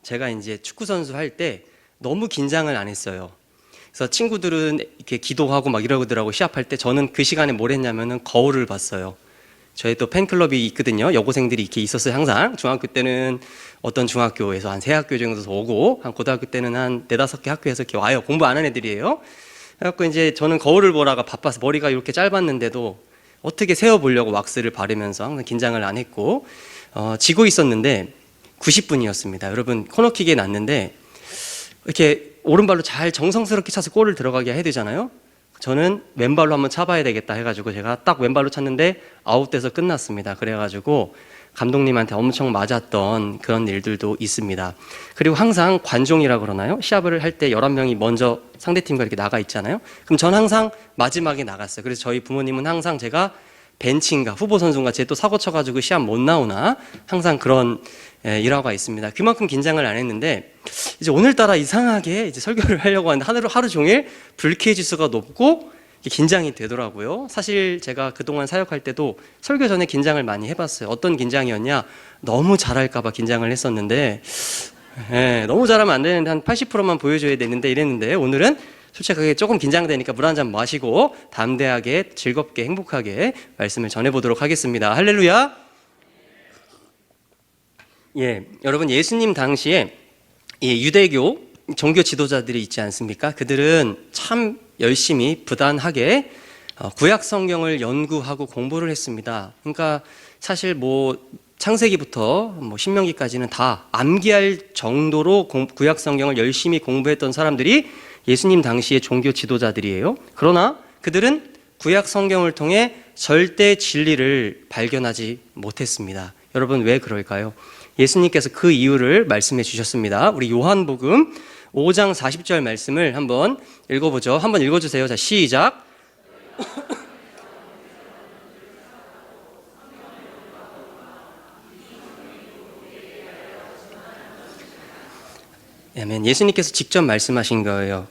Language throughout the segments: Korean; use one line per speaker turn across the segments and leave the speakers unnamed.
제가 이제 축구 선수 할 때 너무 긴장을 안 했어요. 그래서 친구들은 이렇게 기도하고 막 이러더라고 시합할 때. 저는 그 시간에 뭘 했냐면은 거울을 봤어요. 저희 또 팬클럽이 있거든요. 여고생들이 이렇게 있었어요. 항상 중학교 때는 어떤 중학교에서 한 3학교 정도서 오고, 한 고등학교 때는 한 4-5개 학교에서 이렇게 와요. 공부 안 하는 애들이에요. 그래갖고 이제 저는 거울을 보다가 바빠서 머리가 이렇게 짧았는데도 어떻게 세워보려고 왁스를 바르면서 항상 긴장을 안 했고, 지고 있었는데 90분이었습니다. 여러분, 코너킥에 났는데 이렇게 오른발로 잘 정성스럽게 차서 골을 들어가게 해야 되잖아요. 저는 왼발로 한번 차봐야 되겠다 해가지고 제가 딱 왼발로 찼는데 아웃돼서 끝났습니다. 그래가지고 감독님한테 엄청 맞았던 그런 일들도 있습니다. 그리고 항상 관종이라 그러나요? 시합을 할 때 11명이 먼저 상대팀과 이렇게 나가 있잖아요. 그럼 전 항상 마지막에 나갔어요. 그래서 저희 부모님은 항상 제가 벤치인가 후보 선수인가 쟤 또 사고 쳐가지고 시합 못 나오나 항상 그런 일화가 있습니다. 그만큼 긴장을 안 했는데 이제 오늘따라 이상하게 이제 설교를 하려고 하는데 하루 종일 불쾌 지수가 높고 긴장이 되더라고요. 사실 제가 그동안 사역할 때도 설교 전에 긴장을 많이 해봤어요. 어떤 긴장이었냐? 너무 잘할까봐 긴장을 했었는데 너무 잘하면 안 되는데 한 80%만 보여줘야 되는데 이랬는데 오늘은 솔직하게 조금 긴장되니까 물 한 잔 마시고 담대하게 즐겁게 행복하게 말씀을 전해보도록 하겠습니다. 할렐루야. 여러분, 예수님 당시에 유대교 종교 지도자들이 있지 않습니까? 그들은 참 열심히 부단하게 구약 성경을 연구하고 공부를 했습니다. 그러니까 사실 창세기부터 신명기까지는 다 암기할 정도로 구약 성경을 열심히 공부했던 사람들이 예수님 당시의 종교 지도자들이에요. 그러나 그들은 구약 성경을 통해 절대 진리를 발견하지 못했습니다. 여러분, 왜 그럴까요? 예수님께서 그 이유를 말씀해 주셨습니다. 우리 요한복음 5장 40절 말씀을 한번 읽어보죠. 한번 읽어주세요. 자, 시작. 아멘. 예수님께서 직접 말씀하신 거예요.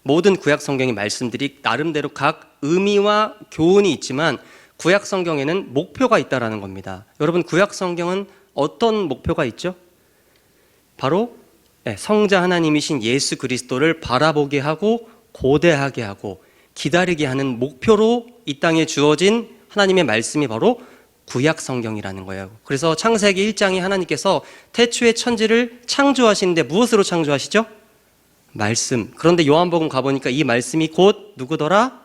모든 구약 성경의 말씀들이 나름대로 각 의미와 교훈이 있지만 구약 성경에는 목표가 있다라는 겁니다. 여러분, 구약 성경은 어떤 목표가 있죠? 바로 성자 하나님이신 예수 그리스도를 바라보게 하고 고대하게 하고 기다리게 하는 목표로 이 땅에 주어진 하나님의 말씀이 바로 구약 성경이라는 거예요. 그래서 창세기 1장에 하나님께서 태초에 천지를 창조하시는데 무엇으로 창조하시죠? 말씀. 그런데 요한복음 가보니까 이 말씀이 곧 누구더라?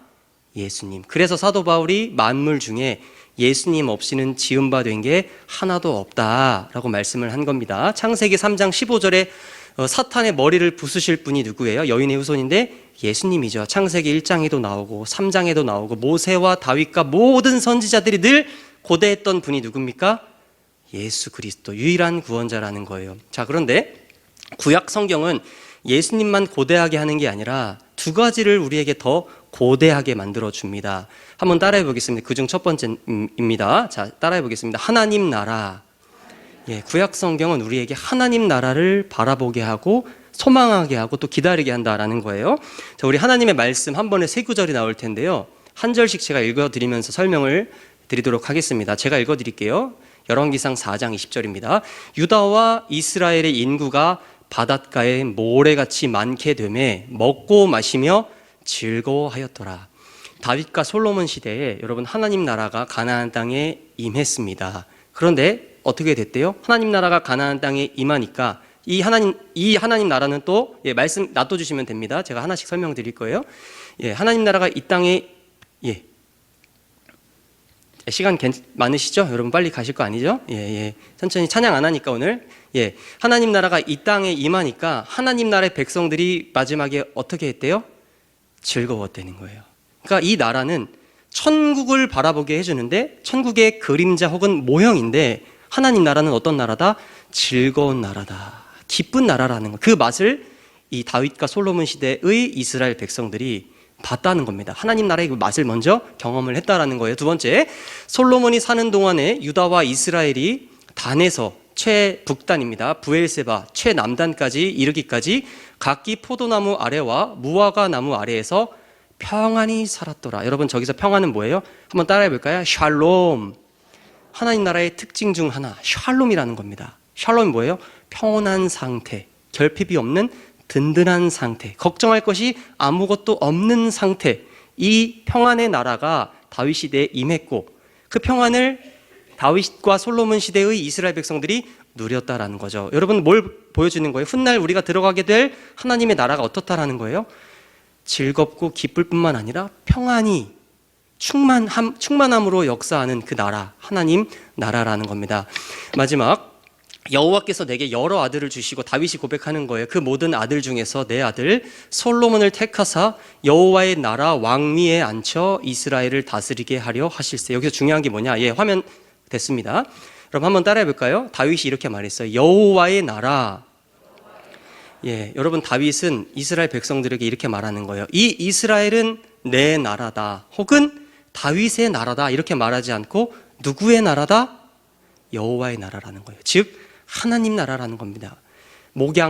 예수님. 그래서 사도 바울이 만물 중에 예수님 없이는 지은 바 된 게 하나도 없다라고 말씀을 한 겁니다. 창세기 3장 15절에 사탄의 머리를 부수실 분이 누구예요? 여인의 후손인데 예수님이죠. 창세기 1장에도 나오고 3장에도 나오고 모세와 다윗과 모든 선지자들이 늘 고대했던 분이 누굽니까? 예수 그리스도, 유일한 구원자라는 거예요. 자, 그런데 구약 성경은 예수님만 고대하게 하는 게 아니라 두 가지를 우리에게 더 고대하게 만들어 줍니다. 한번 따라해 보겠습니다. 그중 첫 번째입니다. 자, 따라해 보겠습니다. 하나님 나라. 구약 성경은 우리에게 하나님 나라를 바라보게 하고 소망하게 하고 또 기다리게 한다라는 거예요. 자, 우리 하나님의 말씀 한 번에 3구절이 나올 텐데요. 한 절씩 제가 읽어드리면서 설명을 드리도록 하겠습니다. 제가 읽어드릴게요. 열왕기상 4장 20절입니다. 유다와 이스라엘의 인구가 바닷가에 모래같이 많게 되매 먹고 마시며 즐거워하였더라. 다윗과 솔로몬 시대에 여러분 하나님 나라가 가나안 땅에 임했습니다. 그런데 어떻게 됐대요? 하나님 나라가 가나안 땅에 임하니까 이 하나님 나라는 또 말씀 놔둬주시면 됩니다. 제가 하나씩 설명드릴 거예요. 하나님 나라가 이 땅에 시간 많으시죠? 여러분 빨리 가실 거 아니죠? 천천히 찬양 안 하니까 오늘. 하나님 나라가 이 땅에 임하니까 하나님 나라의 백성들이 마지막에 어떻게 했대요? 즐거웠다는 거예요. 그러니까 이 나라는 천국을 바라보게 해주는데 천국의 그림자 혹은 모형인데 하나님 나라는 어떤 나라다? 즐거운 나라다. 기쁜 나라라는 거. 그 맛을 이 다윗과 솔로몬 시대의 이스라엘 백성들이 봤다는 겁니다. 하나님 나라의 그 맛을 먼저 경험을 했다라는 거예요. 두 번째, 솔로몬이 사는 동안에 유다와 이스라엘이 단에서 최북단입니다. 부엘세바 최남단까지 이르기까지 각기 포도나무 아래와 무화과 나무 아래에서 평안히 살았더라. 여러분, 저기서 평안은 뭐예요? 한번 따라해 볼까요? 샬롬. 하나님 나라의 특징 중 하나, 샬롬이라는 겁니다. 샬롬이 뭐예요? 평온한 상태, 결핍이 없는 든든한 상태, 걱정할 것이 아무것도 없는 상태. 이 평안의 나라가 다윗 시대에 임했고 그 평안을 다윗과 솔로몬 시대의 이스라엘 백성들이 누렸다라는 거죠. 여러분 뭘 보여주는 거예요? 훗날 우리가 들어가게 될 하나님의 나라가 어떻다라는 거예요? 즐겁고 기쁠 뿐만 아니라 평안이 충만함으로 역사하는 그 나라, 하나님 나라라는 겁니다. 마지막, 여호와께서 내게 여러 아들을 주시고, 다윗이 고백하는 거예요. 그 모든 아들 중에서 내 아들 솔로몬을 택하사 여호와의 나라 왕위에 앉혀 이스라엘을 다스리게 하려 하실세. 여기서 중요한 게 뭐냐? 예, 화면 됐습니다. 그럼 한번 따라해 볼까요? 다윗이 이렇게 말했어요. 여호와의 나라. 예, 여러분 다윗은 이스라엘 백성들에게 이렇게 말하는 거예요. 이 이스라엘은 내 나라다. 혹은 다윗의 나라다. 이렇게 말하지 않고 누구의 나라다? 여호와의 나라라는 거예요. 즉 하나님 나라라는 겁니다.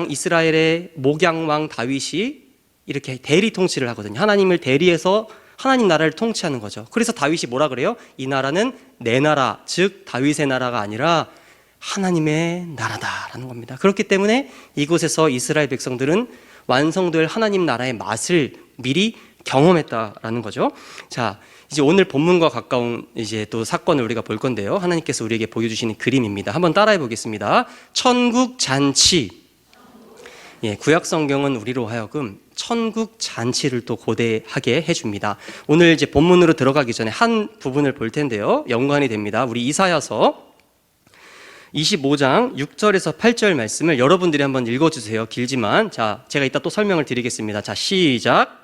이스라엘의 목양왕 다윗이 이렇게 대리 통치를 하거든요. 하나님을 대리해서 하나님 나라를 통치하는 거죠. 그래서 다윗이 뭐라 그래요? 이 나라는 내 나라, 즉 다윗의 나라가 아니라 하나님의 나라다라는 겁니다. 그렇기 때문에 이곳에서 이스라엘 백성들은 완성될 하나님 나라의 맛을 미리 경험했다라는 거죠. 자, 이제 오늘 본문과 가까운 이제 또 사건을 우리가 볼 건데요. 하나님께서 우리에게 보여주시는 그림입니다. 한번 따라해 보겠습니다. 천국 잔치. 예, 구약 성경은 우리로 하여금 천국 잔치를 또 고대하게 해줍니다. 오늘 이제 본문으로 들어가기 전에 한 부분을 볼 텐데요. 연관이 됩니다. 우리 이사야서 25장 6절에서 8절 말씀을 여러분들이 한번 읽어주세요. 길지만. 자, 제가 이따 또 설명을 드리겠습니다. 자, 시작.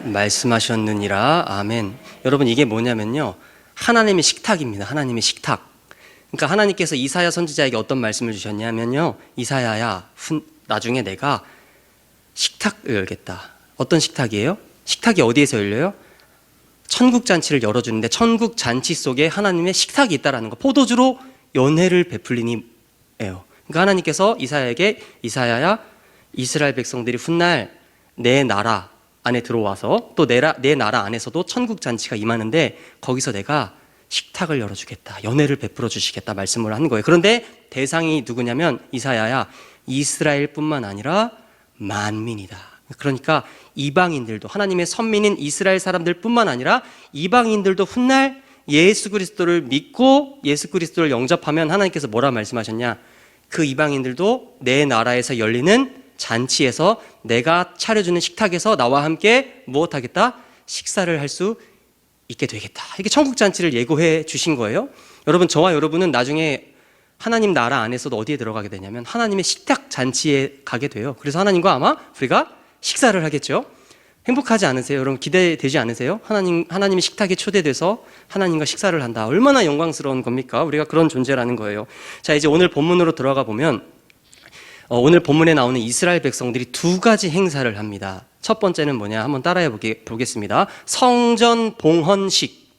말씀하셨느니라. 아멘. 여러분 이게 뭐냐면요, 하나님의 식탁입니다. 하나님의 식탁. 그러니까 하나님께서 이사야 선지자에게 어떤 말씀을 주셨냐면요, 이사야야, 나중에 내가 식탁을 열겠다. 어떤 식탁이에요? 식탁이 어디에서 열려요? 천국 잔치를 열어주는데 천국 잔치 속에 하나님의 식탁이 있다라는 거. 포도주로 연회를 베풀리니예요. 그러니까 하나님께서 이사야에게, 이사야야, 이스라엘 백성들이 훗날 내 나라 안에 들어와서 또 내 나라 안에서도 천국 잔치가 임하는데 거기서 내가 식탁을 열어주겠다, 연회를 베풀어 주시겠다 말씀을 한 거예요. 그런데 대상이 누구냐면 이사야야, 이스라엘뿐만 아니라 만민이다. 그러니까 이방인들도, 하나님의 선민인 이스라엘 사람들뿐만 아니라 이방인들도 훗날 예수 그리스도를 믿고 예수 그리스도를 영접하면 하나님께서 뭐라 말씀하셨냐? 그 이방인들도 내 나라에서 열리는 잔치에서 내가 차려주는 식탁에서 나와 함께 무엇하겠다? 식사를 할 수 있게 되겠다. 이게 천국 잔치를 예고해 주신 거예요. 여러분, 저와 여러분은 나중에 하나님 나라 안에서도 어디에 들어가게 되냐면 하나님의 식탁 잔치에 가게 돼요. 그래서 하나님과 아마 우리가 식사를 하겠죠. 행복하지 않으세요? 여러분 기대되지 않으세요? 하나님의 식탁에 초대돼서 하나님과 식사를 한다. 얼마나 영광스러운 겁니까? 우리가 그런 존재라는 거예요. 자, 이제 오늘 본문으로 들어가 보면 오늘 본문에 나오는 이스라엘 백성들이 두 가지 행사를 합니다. 첫 번째는 뭐냐? 한번 따라해 보겠습니다. 성전 봉헌식.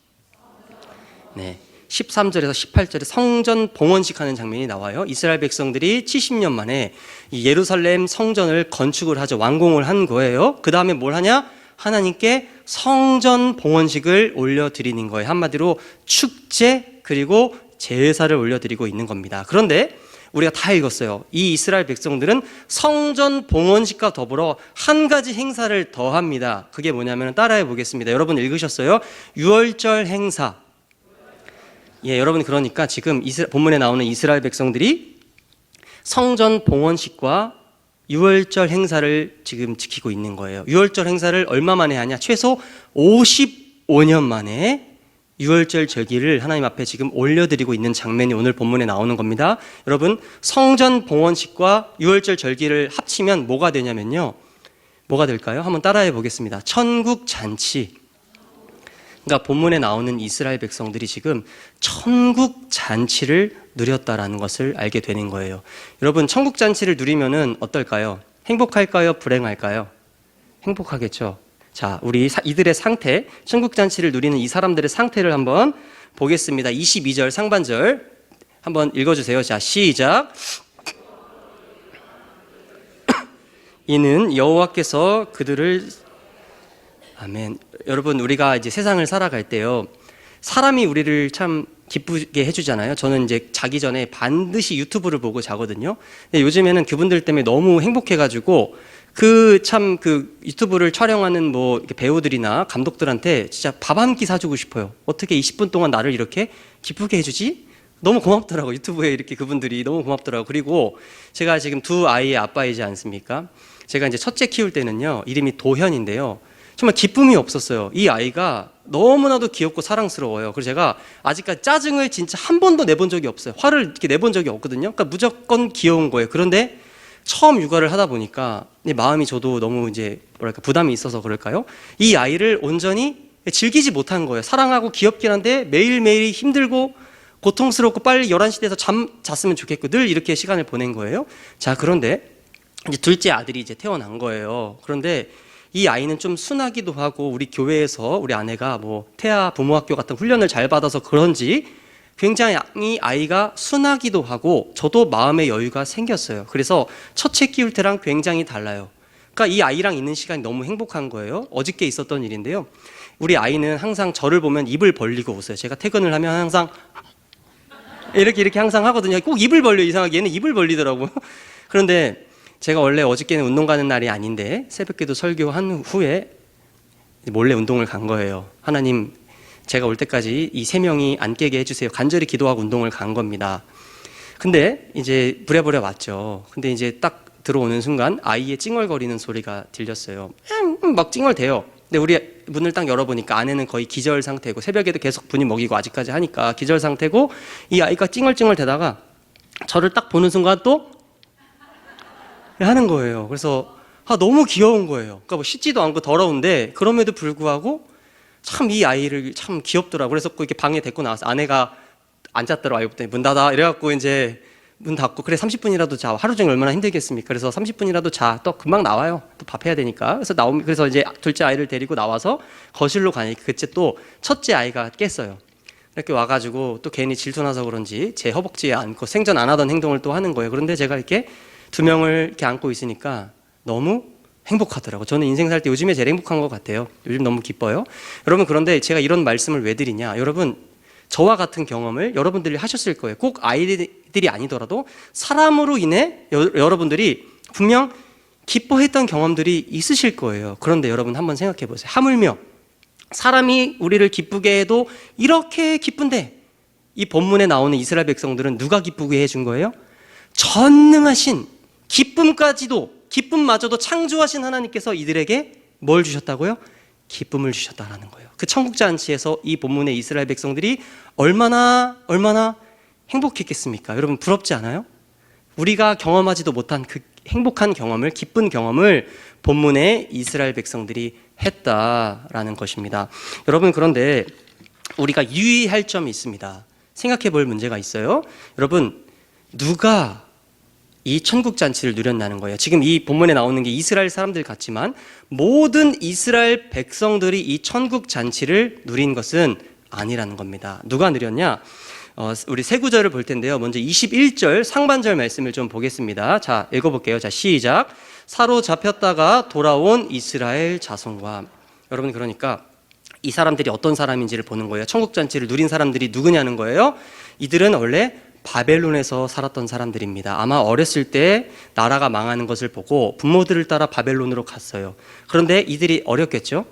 네, 13절에서 18절에 성전 봉헌식 하는 장면이 나와요. 이스라엘 백성들이 70년 만에 이 예루살렘 성전을 건축을 하죠. 완공을 한 거예요. 그 다음에 뭘 하냐? 하나님께 성전 봉헌식을 올려드리는 거예요. 한마디로 축제 그리고 제사를 올려드리고 있는 겁니다. 그런데 우리가 다 읽었어요. 이 이스라엘 백성들은 성전 봉헌식과 더불어 한 가지 행사를 더 합니다. 그게 뭐냐면 따라해 보겠습니다. 여러분 읽으셨어요? 유월절 행사. 예, 여러분 그러니까 지금 본문에 나오는 이스라엘 백성들이 성전 봉헌식과 유월절 행사를 지금 지키고 있는 거예요. 유월절 행사를 얼마 만에 하냐? 최소 55년 만에 유월절 절기를 하나님 앞에 지금 올려드리고 있는 장면이 오늘 본문에 나오는 겁니다. 여러분, 성전 봉헌식과 유월절 절기를 합치면 뭐가 되냐면요, 뭐가 될까요? 한번 따라해 보겠습니다. 천국 잔치. 그러니까 본문에 나오는 이스라엘 백성들이 지금 천국 잔치를 누렸다라는 것을 알게 되는 거예요. 여러분, 천국 잔치를 누리면은 어떨까요? 행복할까요? 불행할까요? 행복하겠죠. 자, 우리 이들의 상태, 천국 잔치를 누리는 이 사람들의 상태를 한번 보겠습니다. 22절 상반절 한번 읽어주세요. 자, 시작. 이는 여호와께서 그들을 아멘. 여러분, 우리가 이제 세상을 살아갈 때요, 사람이 우리를 참 기쁘게 해주잖아요. 저는 이제 자기 전에 반드시 유튜브를 보고 자거든요. 근데 요즘에는 그분들 때문에 너무 행복해가지고 그 유튜브를 촬영하는 뭐 배우들이나 감독들한테 진짜 밥 한 끼 사주고 싶어요. 어떻게 20분 동안 나를 이렇게 기쁘게 해주지? 너무 고맙더라고. 유튜브에 이렇게 그분들이 너무 고맙더라고. 그리고 제가 지금 두 아이의 아빠이지 않습니까? 제가 이제 첫째 키울 때는요, 이름이 도현인데요, 정말 기쁨이 없었어요. 이 아이가 너무나도 귀엽고 사랑스러워요. 그래서 제가 아직까지 짜증을 진짜 한 번도 내본 적이 없어요. 화를 이렇게 내본 적이 없거든요. 그러니까 무조건 귀여운 거예요. 그런데 처음 육아를 하다 보니까 마음이 저도 너무 이제 뭐랄까 부담이 있어서 그럴까요? 이 아이를 온전히 즐기지 못한 거예요. 사랑하고 귀엽긴 한데 매일매일 힘들고 고통스럽고 빨리 11시 돼서 잠 잤으면 좋겠고 늘 이렇게 시간을 보낸 거예요. 자, 그런데 이제 둘째 아들이 이제 태어난 거예요. 그런데 이 아이는 좀 순하기도 하고 우리 교회에서 우리 아내가 뭐 태아 부모학교 같은 훈련을 잘 받아서 그런지 굉장히 아이가 순하기도 하고 저도 마음의 여유가 생겼어요. 그래서 첫째 키울 때랑 굉장히 달라요. 그러니까 이 아이랑 있는 시간이 너무 행복한 거예요. 어저께 있었던 일인데요, 우리 아이는 항상 저를 보면 입을 벌리고 웃어요. 제가 퇴근을 하면 항상 이렇게 항상 하거든요. 꼭 입을 벌려. 이상하게 얘는 입을 벌리더라고요. 그런데 제가 원래 어저께는 운동 가는 날이 아닌데 새벽기도 설교한 후에 몰래 운동을 간 거예요. 하나님, 제가 올 때까지 이 세 명이 안 깨게 해주세요. 간절히 기도하고 운동을 간 겁니다. 근데 이제 부랴부랴 왔죠. 근데 이제 딱 들어오는 순간 아이의 찡얼거리는 소리가 들렸어요. 막 찡얼대요. 근데 우리 문을 딱 열어보니까 아내는 거의 기절 상태고 새벽에도 계속 분이 먹이고 아직까지 하니까 기절 상태고, 이 아이가 찡얼찡얼 대다가 저를 딱 보는 순간 또 하는 거예요. 그래서 너무 귀여운 거예요. 그러니까 뭐 씻지도 않고 더러운데 그럼에도 불구하고 참 이 아이를 참 귀엽더라고요. 그래서 이렇게 방에 데리고 나와서 아내가 앉았더라고요. 아이부터 문 닫아 이래갖고 이제 문 닫고, 그래 30분이라도 자. 하루 종일 얼마나 힘들겠습니까? 그래서 30분이라도 자. 또 금방 나와요. 또 밥 해야 되니까. 그래서 이제 둘째 아이를 데리고 나와서 거실로 가니까 그때 또 첫째 아이가 깼어요. 이렇게 와가지고 또 괜히 질투나서 그런지 제 허벅지에 앉고 생전 안 하던 행동을 또 하는 거예요. 그런데 제가 이렇게 두 명을 이렇게 안고 있으니까 너무 행복하더라고요. 저는 인생 살 때 요즘에 제일 행복한 것 같아요. 요즘 너무 기뻐요. 여러분, 그런데 제가 이런 말씀을 왜 드리냐, 여러분, 저와 같은 경험을 여러분들이 하셨을 거예요. 꼭 아이들이 아니더라도 사람으로 인해 여러분들이 분명 기뻐했던 경험들이 있으실 거예요. 그런데 여러분 한번 생각해 보세요. 하물며 사람이 우리를 기쁘게 해도 이렇게 기쁜데 이 본문에 나오는 이스라엘 백성들은 누가 기쁘게 해준 거예요? 전능하신 기쁨마저도 창조하신 하나님께서 이들에게 뭘 주셨다고요? 기쁨을 주셨다라는 거예요. 그 천국잔치에서 이 본문의 이스라엘 백성들이 얼마나 행복했겠습니까? 여러분, 부럽지 않아요? 우리가 경험하지도 못한 그 행복한 경험을, 기쁜 경험을 본문의 이스라엘 백성들이 했다라는 것입니다. 여러분, 그런데 우리가 유의할 점이 있습니다. 생각해 볼 문제가 있어요. 여러분, 누가 이 천국잔치를 누렸다는 거예요. 지금 이 본문에 나오는 게 이스라엘 사람들 같지만 모든 이스라엘 백성들이 이 천국잔치를 누린 것은 아니라는 겁니다. 누가 누렸냐? 우리 세 구절을 볼 텐데요. 먼저 21절 상반절 말씀을 좀 보겠습니다. 자, 읽어볼게요. 자, 시작. 사로잡혔다가 돌아온 이스라엘 자손과. 여러분, 그러니까 이 사람들이 어떤 사람인지를 보는 거예요. 천국잔치를 누린 사람들이 누구냐는 거예요. 이들은 원래 바벨론에서 살았던 사람들입니다. 아마 어렸을 때 나라가 망하는 것을 보고 부모들을 따라 바벨론으로 갔어요. 그런데 이들이 어렸겠죠.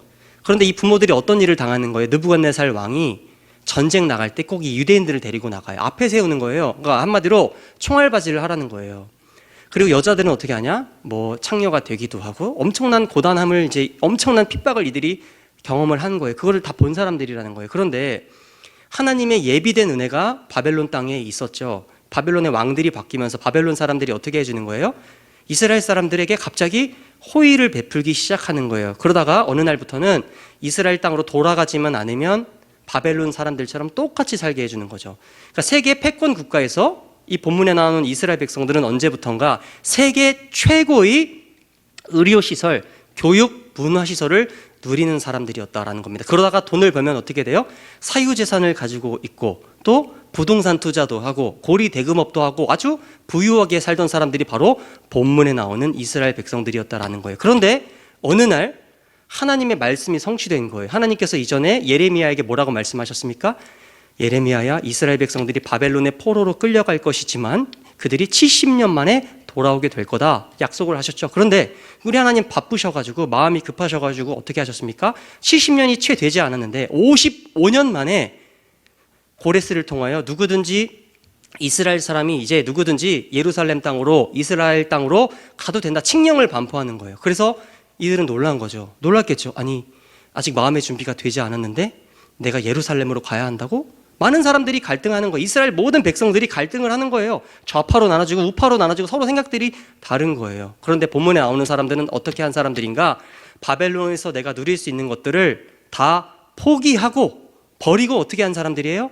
그런데 이 부모들이 어떤 일을 당하는 거예요? 느부갓네살 왕이 전쟁 나갈 때 꼭 이 유대인들을 데리고 나가요. 앞에 세우는 거예요. 그러니까 한마디로 총알바지를 하라는 거예요. 그리고 여자들은 어떻게 하냐? 뭐 창녀가 되기도 하고 엄청난 고단함을, 이제 엄청난 핍박을 이들이 경험을 한 거예요. 그거를 다 본 사람들이라는 거예요. 그런데 하나님의 예비된 은혜가 바벨론 땅에 있었죠. 바벨론의 왕들이 바뀌면서 바벨론 사람들이 어떻게 해주는 거예요? 이스라엘 사람들에게 갑자기 호의를 베풀기 시작하는 거예요. 그러다가 어느 날부터는 이스라엘 땅으로 돌아가지만 않으면 바벨론 사람들처럼 똑같이 살게 해주는 거죠. 그러니까 세계 패권 국가에서 이 본문에 나오는 이스라엘 백성들은 언제부턴가 세계 최고의 의료시설, 교육, 문화시설을 누리는 사람들이었다라는 겁니다. 그러다가 돈을 벌면 어떻게 돼요? 사유재산을 가지고 있고 또 부동산 투자도 하고 고리 대금업도 하고 아주 부유하게 살던 사람들이 바로 본문에 나오는 이스라엘 백성들이었다라는 거예요. 그런데 어느 날 하나님의 말씀이 성취된 거예요. 하나님께서 이전에 예레미야에게 뭐라고 말씀하셨습니까? 예레미야야, 이스라엘 백성들이 바벨론의 포로로 끌려갈 것이지만 그들이 70년 만에 돌아오게 될 거다 약속을 하셨죠. 그런데 우리 하나님 바쁘셔가지고 마음이 급하셔가지고 어떻게 하셨습니까? 70년이 채 되지 않았는데 55년 만에 고레스를 통하여 누구든지 이스라엘 사람이 이제 누구든지 예루살렘 땅으로 이스라엘 땅으로 가도 된다 칙령을 반포하는 거예요. 그래서 이들은 놀란 거죠. 놀랐겠죠. 아니 아직 마음의 준비가 되지 않았는데 내가 예루살렘으로 가야 한다고? 많은 사람들이 갈등하는 거예요. 이스라엘 모든 백성들이 갈등을 하는 거예요. 좌파로 나눠지고 우파로 나눠지고 서로 생각들이 다른 거예요. 그런데 본문에 나오는 사람들은 어떻게 한 사람들인가? 바벨론에서 내가 누릴 수 있는 것들을 다 포기하고 버리고 어떻게 한 사람들이에요?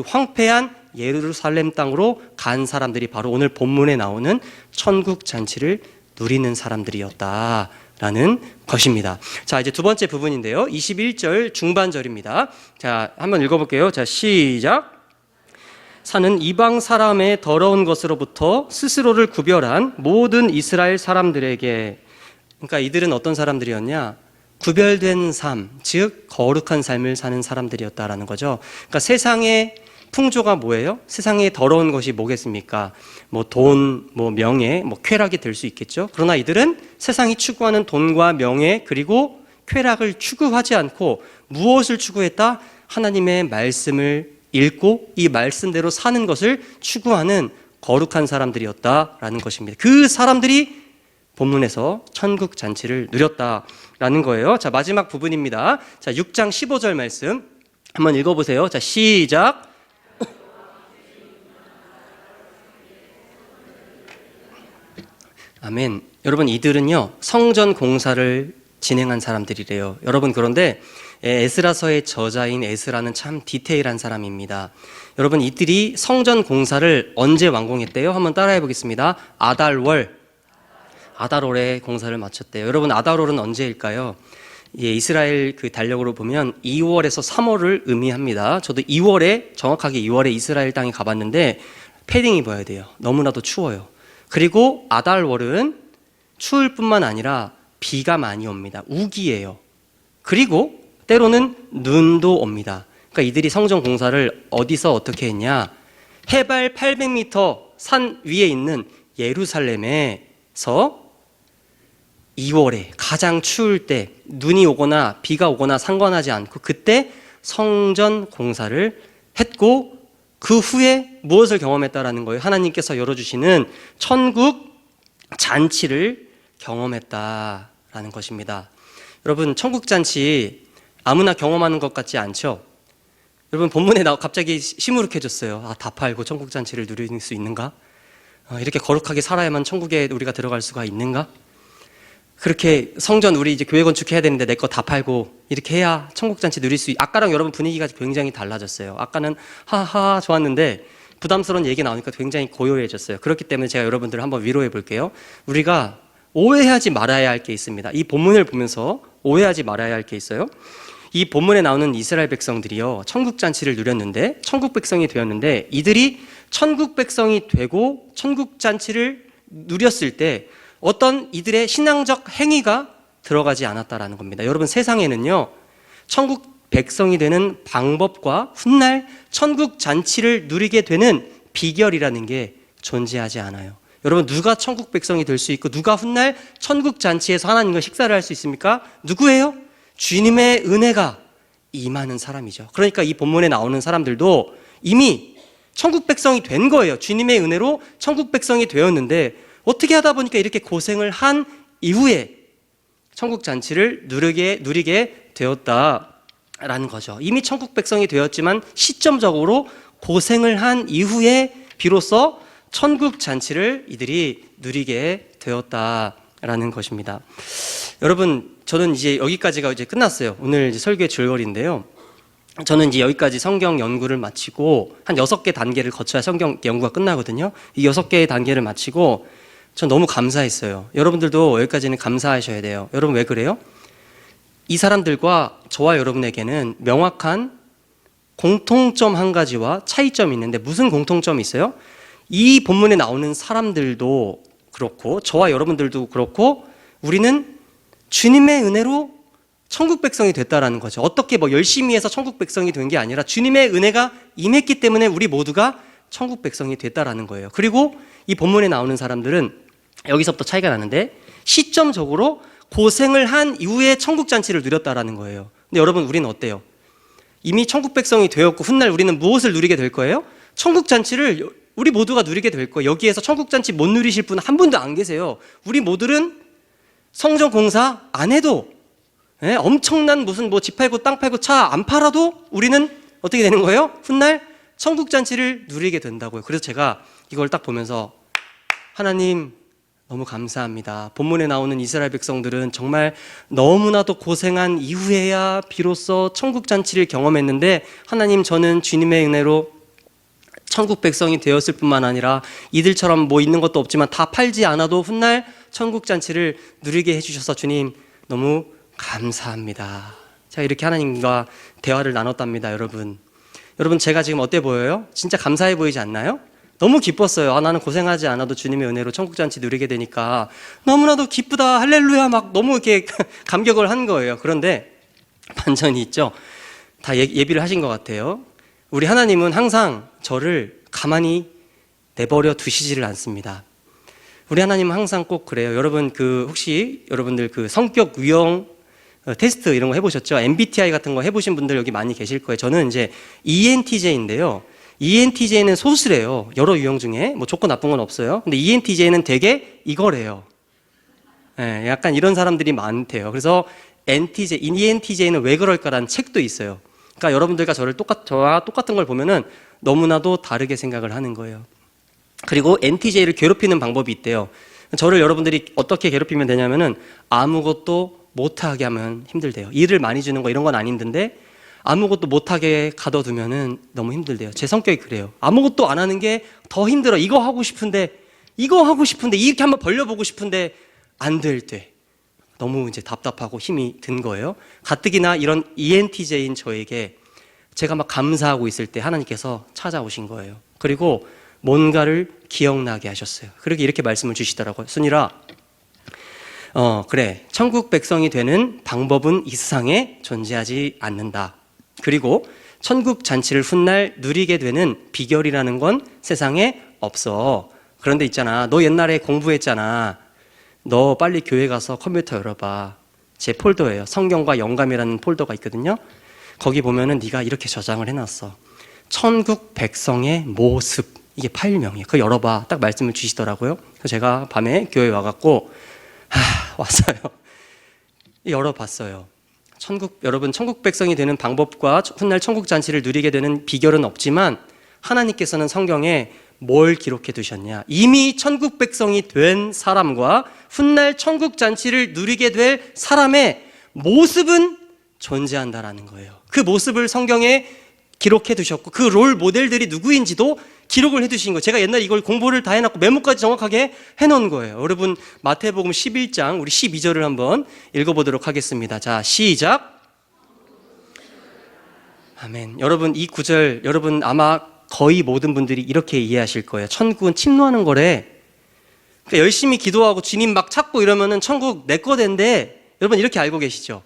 황폐한 예루살렘 땅으로 간 사람들이 바로 오늘 본문에 나오는 천국 잔치를 누리는 사람들이었다라는 것입니다. 자, 이제 두 번째 부분인데요. 21절 중반절입니다. 자, 한번 읽어볼게요. 자, 시작. 사는 이방 사람의 더러운 것으로부터 스스로를 구별한 모든 이스라엘 사람들에게, 그러니까 이들은 어떤 사람들이었냐? 구별된 삶, 즉 거룩한 삶을 사는 사람들이었다라는 거죠. 그러니까 세상의 풍조가 뭐예요? 세상에 더러운 것이 뭐겠습니까? 뭐 돈, 뭐 명예, 뭐 쾌락이 될 수 있겠죠. 그러나 이들은 세상이 추구하는 돈과 명예 그리고 쾌락을 추구하지 않고 무엇을 추구했다? 하나님의 말씀을 읽고 이 말씀대로 사는 것을 추구하는 거룩한 사람들이었다라는 것입니다. 그 사람들이 본문에서 천국 잔치를 누렸다라는 거예요. 자, 마지막 부분입니다. 자, 6장 15절 말씀 한번 읽어보세요. 자, 시작. 아멘. 여러분, 이들은요 성전 공사를 진행한 사람들이래요. 여러분, 그런데 에스라서의 저자인 에스라는 참 디테일한 사람입니다. 여러분, 이들이 성전 공사를 언제 완공했대요? 한번 따라해 보겠습니다. 아달월에 공사를 마쳤대요. 여러분, 아달월은 언제일까요? 예, 이스라엘 그 달력으로 보면 2월에서 3월을 의미합니다. 저도 2월에 정확하게 2월에 이스라엘 땅에 가봤는데 패딩 입어야 돼요. 너무나도 추워요. 그리고 아달월은 추울 뿐만 아니라 비가 많이 옵니다. 우기예요. 그리고 때로는 눈도 옵니다. 그러니까 이들이 성전 공사를 어디서 어떻게 했냐? 해발 800m 산 위에 있는 예루살렘에서 2월에 가장 추울 때 눈이 오거나 비가 오거나 상관하지 않고 그때 성전 공사를 했고 그 후에 무엇을 경험했다라는 거예요? 하나님께서 열어주시는 천국 잔치를 경험했다라는 것입니다. 여러분, 천국 잔치 아무나 경험하는 것 같지 않죠? 여러분, 본문에 갑자기 시무룩해졌어요. 아, 다 팔고 천국 잔치를 누릴 수 있는가? 이렇게 거룩하게 살아야만 천국에 우리가 들어갈 수가 있는가? 그렇게 성전 우리 이제 교회 건축해야 되는데 내 거 다 팔고 이렇게 해야 천국잔치 누릴 수 아까랑 여러분 분위기가 굉장히 달라졌어요. 아까는 하하 좋았는데 부담스러운 얘기 나오니까 굉장히 고요해졌어요. 그렇기 때문에 제가 여러분들을 한번 위로해 볼게요. 우리가 오해하지 말아야 할 게 있습니다. 이 본문을 보면서 오해하지 말아야 할 게 있어요. 이 본문에 나오는 이스라엘 백성들이요 천국잔치를 누렸는데 천국 백성이 되었는데 이들이 천국 백성이 되고 천국잔치를 누렸을 때 어떤 이들의 신앙적 행위가 들어가지 않았다라는 겁니다. 여러분, 세상에는요 천국 백성이 되는 방법과 훗날 천국 잔치를 누리게 되는 비결이라는 게 존재하지 않아요. 여러분, 누가 천국 백성이 될 수 있고 누가 훗날 천국 잔치에서 하나님과 식사를 할 수 있습니까? 누구예요? 주님의 은혜가 임하는 사람이죠. 그러니까 이 본문에 나오는 사람들도 이미 천국 백성이 된 거예요. 주님의 은혜로 천국 백성이 되었는데 어떻게 하다 보니까 이렇게 고생을 한 이후에 천국 잔치를 누리게 되었다라는 거죠. 이미 천국 백성이 되었지만 시점적으로 고생을 한 이후에 비로소 천국 잔치를 이들이 누리게 되었다라는 라는 것입니다. 여러분, 저는 이제 여기까지가 이제 끝났어요. 오늘 이제 설교의 줄거리인데요. 저는 이제 여기까지 성경 연구를 마치고 한 6개 단계를 거쳐야 성경 연구가 끝나거든요. 이 6개의 단계를 마치고 전 너무 감사했어요. 여러분들도 여기까지는 감사하셔야 돼요. 여러분 왜 그래요? 이 사람들과 저와 여러분에게는 명확한 공통점 한 가지와 차이점이 있는데 무슨 공통점이 있어요? 이 본문에 나오는 사람들도 그렇고 저와 여러분들도 그렇고 우리는 주님의 은혜로 천국 백성이 됐다라는 거죠. 어떻게 뭐 열심히 해서 천국 백성이 된 게 아니라 주님의 은혜가 임했기 때문에 우리 모두가 천국 백성이 됐다라는 거예요. 그리고 이 본문에 나오는 사람들은 여기서부터 차이가 나는데 시점적으로 고생을 한 이후에 천국 잔치를 누렸다라는 거예요. 근데 여러분 우리는 어때요? 이미 천국 백성이 되었고 훗날 우리는 무엇을 누리게 될 거예요? 천국 잔치를 우리 모두가 누리게 될 거예요. 여기에서 천국 잔치 못 누리실 분 한 분도 안 계세요. 우리 모두는 성전 공사 안 해도 엄청난 무슨 뭐 집 팔고 땅 팔고 차 안 팔아도 우리는 어떻게 되는 거예요? 훗날 천국 잔치를 누리게 된다고요. 그래서 제가 이걸 딱 보면서 하나님 너무 감사합니다. 본문에 나오는 이스라엘 백성들은 정말 너무나도 고생한 이후에야 비로소 천국 잔치를 경험했는데 하나님 저는 주님의 은혜로 천국 백성이 되었을 뿐만 아니라 이들처럼 뭐 있는 것도 없지만 다 팔지 않아도 훗날 천국 잔치를 누리게 해주셔서 주님 너무 감사합니다. 제가 이렇게 하나님과 대화를 나눴답니다. 여러분 제가 지금 어때 보여요? 진짜 감사해 보이지 않나요? 너무 기뻤어요. 나는 고생하지 않아도 주님의 은혜로 천국 잔치 누리게 되니까 너무나도 기쁘다 할렐루야 막 너무 이렇게 감격을 한 거예요. 그런데 반전이 있죠. 다 예비를 하신 것 같아요. 우리 하나님은 항상 저를 가만히 내버려 두시지를 않습니다. 우리 하나님은 항상 꼭 그래요. 여러분 혹시 여러분들 성격 유형 테스트 이런 거 해보셨죠? MBTI 같은 거 해보신 분들 여기 많이 계실 거예요. 저는 이제 ENTJ인데요. ENTJ는 소수래요. 여러 유형 중에 뭐 좋고 나쁜 건 없어요. 근데 ENTJ는 되게 이거래요. 약간 이런 사람들이 많대요. 그래서 ENTJ는 왜 그럴까라는 책도 있어요. 그러니까 여러분들과 저와 똑같은 걸 보면은 너무나도 다르게 생각을 하는 거예요. 그리고 NTJ를 괴롭히는 방법이 있대요. 저를 여러분들이 어떻게 괴롭히면 되냐면은 아무것도 못하게 하면 힘들대요. 일을 많이 주는 거 이런 건 안 힘든데 아무것도 못하게 가둬두면은 너무 힘들대요. 제 성격이 그래요. 아무것도 안 하는 게 더 힘들어. 이거 하고 싶은데 이렇게 한번 벌려보고 싶은데 안 될 때 너무 이제 답답하고 힘이 든 거예요. 가뜩이나 이런 ENTJ인 저에게 제가 막 감사하고 있을 때 하나님께서 찾아오신 거예요. 그리고 뭔가를 기억나게 하셨어요. 그렇게 이렇게 말씀을 주시더라고요. 순이라 그래 천국 백성이 되는 방법은 이 세상에 존재하지 않는다. 그리고 천국 잔치를 훗날 누리게 되는 비결이라는 건 세상에 없어. 그런데 있잖아, 너 옛날에 공부했잖아. 너 빨리 교회 가서 컴퓨터 열어봐. 제 폴더예요. 성경과 영감이라는 폴더가 있거든요. 거기 보면은 네가 이렇게 저장을 해놨어. 천국 백성의 모습. 이게 파일명이에요. 그거 열어봐. 딱 말씀을 주시더라고요. 그래서 제가 밤에 교회 와갖고 왔어요. 열어봤어요. 여러분 천국 백성이 되는 방법과 훗날 천국 잔치를 누리게 되는 비결은 없지만 하나님께서는 성경에 뭘 기록해 두셨냐? 이미 천국 백성이 된 사람과 훗날 천국 잔치를 누리게 될 사람의 모습은 존재한다라는 거예요. 그 모습을 성경에 기록해 두셨고 그 롤 모델들이 누구인지도 기록을 해두신 거예요. 제가 옛날에 이걸 공부를 다 해놨고 메모까지 정확하게 해놓은 거예요. 여러분 마태복음 11장 우리 12절을 한번 읽어보도록 하겠습니다. 자, 시작. 아멘. 여러분 이 구절 여러분 아마 거의 모든 분들이 이렇게 이해하실 거예요. 천국은 침노하는 거래. 그러니까 열심히 기도하고 주님 막 찾고 이러면은 천국 내 거 된대. 여러분 이렇게 알고 계시죠?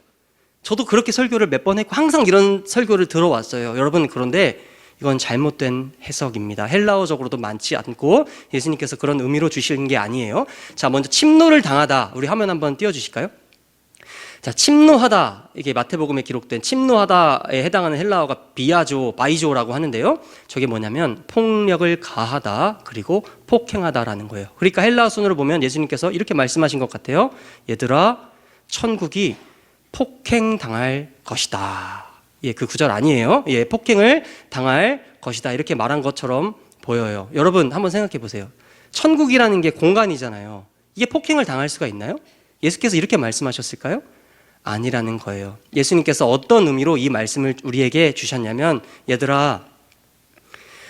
저도 그렇게 설교를 몇 번 했고 항상 이런 설교를 들어왔어요. 여러분 그런데 이건 잘못된 해석입니다. 헬라어적으로도 많지 않고 예수님께서 그런 의미로 주시는 게 아니에요. 자, 먼저 침노를 당하다. 우리 화면 한번 띄워주실까요? 자, 침노하다. 이게 마태복음에 기록된 침노하다에 해당하는 헬라어가 바이조라고 하는데요. 저게 뭐냐면 폭력을 가하다 그리고 폭행하다라는 거예요. 그러니까 헬라어 순으로 보면 예수님께서 이렇게 말씀하신 것 같아요. 얘들아, 천국이 폭행당할 것이다. 예, 그 구절 아니에요. 예, 폭행을 당할 것이다. 이렇게 말한 것처럼 보여요. 여러분, 한번 생각해 보세요. 천국이라는 게 공간이잖아요. 이게 폭행을 당할 수가 있나요? 예수께서 이렇게 말씀하셨을까요? 아니라는 거예요. 예수님께서 어떤 의미로 이 말씀을 우리에게 주셨냐면, 얘들아,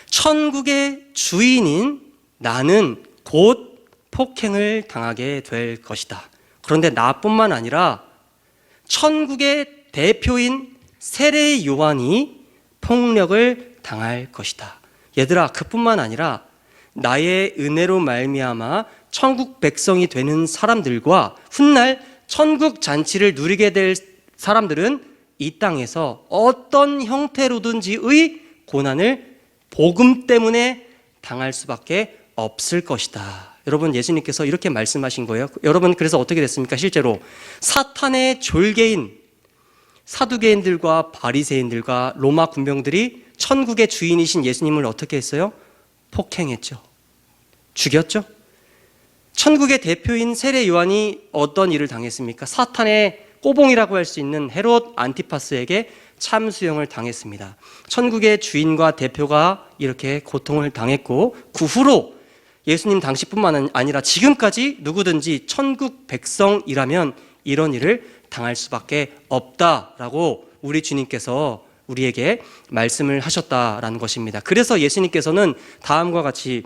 천국의 주인인 나는 곧 폭행을 당하게 될 것이다. 그런데 나뿐만 아니라 천국의 대표인 세례 요한이 폭력을 당할 것이다. 얘들아, 그뿐만 아니라 나의 은혜로 말미암아 천국 백성이 되는 사람들과 훗날 천국 잔치를 누리게 될 사람들은 이 땅에서 어떤 형태로든지의 고난을 복음 때문에 당할 수밖에 없을 것이다. 여러분, 예수님께서 이렇게 말씀하신 거예요. 여러분, 그래서 어떻게 됐습니까? 실제로 사탄의 졸개인 사두개인들과 바리새인들과 로마 군병들이 천국의 주인이신 예수님을 어떻게 했어요? 폭행했죠. 죽였죠. 천국의 대표인 세례 요한이 어떤 일을 당했습니까? 사탄의 꼬봉이라고 할 수 있는 헤롯 안티파스에게 참수형을 당했습니다. 천국의 주인과 대표가 이렇게 고통을 당했고, 그 후로 예수님 당시뿐만 아니라 지금까지 누구든지 천국 백성이라면 이런 일을 당할 수밖에 없다라고 우리 주님께서 우리에게 말씀을 하셨다라는 것입니다. 그래서 예수님께서는 다음과 같이